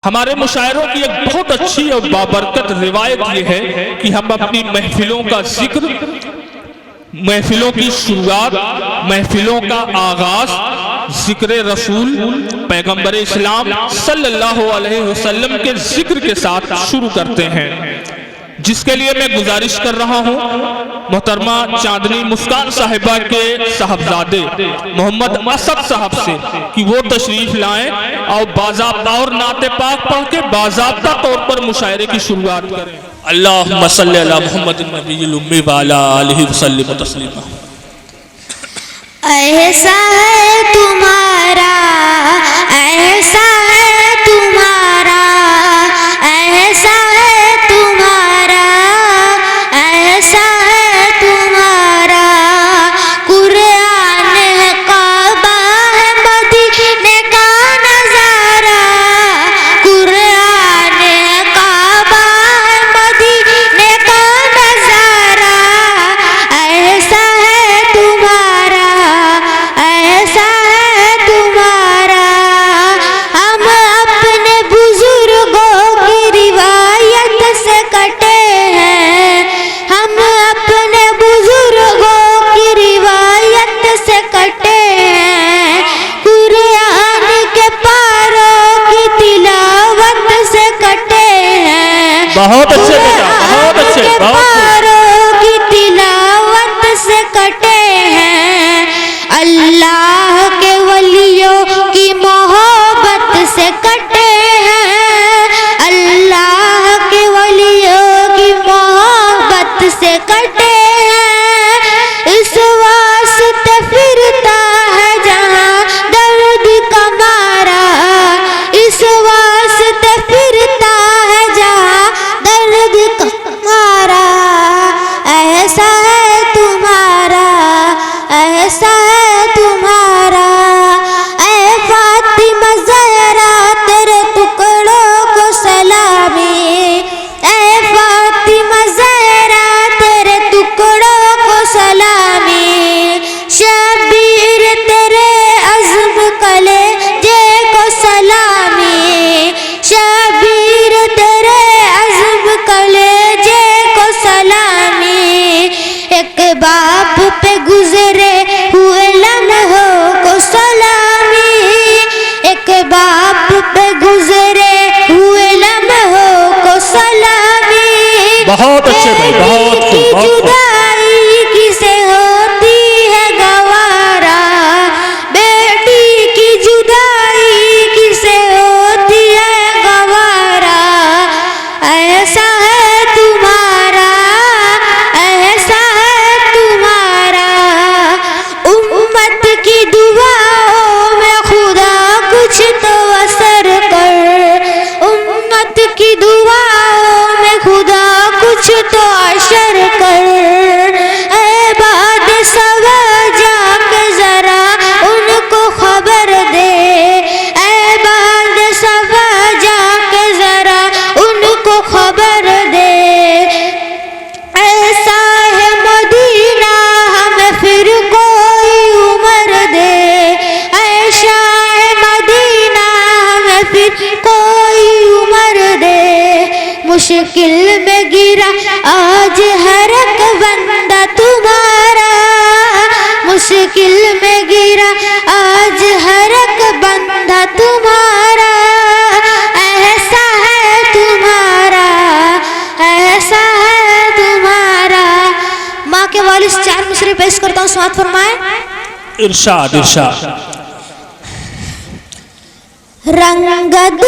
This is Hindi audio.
हमारे मुशायरों की एक बहुत अच्छी और बाबरकत रिवायत ये है कि हम अपनी महफिलों का जिक्र, महफिलों की शुरुआत, महफिलों का आगाज जिक्र रसूल पैगंबर इस्लाम सल्लल्लाहु अलैहि वसल्लम के जिक्र के साथ शुरू करते हैं, जिसके लिए मैं गुजारिश कर रहा हूँ मोहतरमा चांदनी मुस्कान साहिबा के साहबजादे मोहम्मद असद साहब से कि वो तशरीफ लाएं और बाज़ाब्ता और नाते पाक पढ़ के बाज़ाब्ता तौर पर मुशायरे की शुरुआत करें। अल्लाहुम्मा सल्ली अला मुहम्मद नबील उम्मी व अला आलिहि वसल्लम तस्लीमा। ऐसा है तुम्हारा, ऐसा है तुम्हारा, ऐसा है तुम्हारा, ऐसा है तुम्हारा। कुरान है, काबा है, मदीने का नजारा। कुरान है, काबा है, मदीने का नजारा। ऐसा है तुम्हारा, ऐसा है तुम्हारा। हम अपने बुजुर्गों की रिवायत से कटे हैं, हम अपने बुजुर्गों की रिवायत से कटे हैं। कुरान के पारों की तिलावत से कटे हैं। बहुत अच्छे बेटा, बहुत अच्छे, कुरान के बहुत अच्छे। पारों की तिलावत से कटे हैं। अल्लाह के वलियों की मोहब्बत से कटे हैं। अल्लाह के वलियों की मोहब्बत से कटे हैं। इस वास्ते फिरता है जहाँ दर्द का मारा। इस वास्ते फिरता है जहाँ दर्द का मारा। ऐसा है तुम्हारा, ऐसा है तुम्हारा। ऐ फातिमा ज़हरा तेरे टुकड़ों को सलामी। ऐ फातिमा ज़हरा तेरे टुकड़ों को सलामी। शबीर तेरे अज़्म कलेजे को सलामी। शबीर तेरे अज़्म कलेजे को सलामी। एक बाप पे गुजरे हुए लम्हों को सलामी। एक बाप पे गुजरे हुए लम्हों को सलामी। बहुत अच्छे भाई, बहुत बेटी की खूब, बहुत खूब। जुदाई किसे होती है गवारा। बेटी की जुदाई किसे होती है गवारा। ऐसा है तुम्हारा, ऐसा है तुम्हारा। उम्मत की दुआओं में खुदा कुछ तो असर कर। उम्मत की दुआओं में खुदा कुछ तो असर कर। ऐ बाद सवा जाके जरा उनको खबर दे। ऐ बाद सवा जाके जरा उनको खबर दे। ऐसा है मदीना हमें फिर कोई उम्र दे। ऐसा है मदीना हमें फिर कोई उम्र दे। मुश्किल में गिरा आज हर एक बंदा तुम्हारा। मुश्किल में गिरा आज हर एक बंदा तुम्हारा। ऐसा है तुम्हारा, ऐसा है तुम्हारा। माँ के वालिद चार मिसरे पेश करता हूँ, समाअत फरमाए। इरशाद इरशाद। रंगद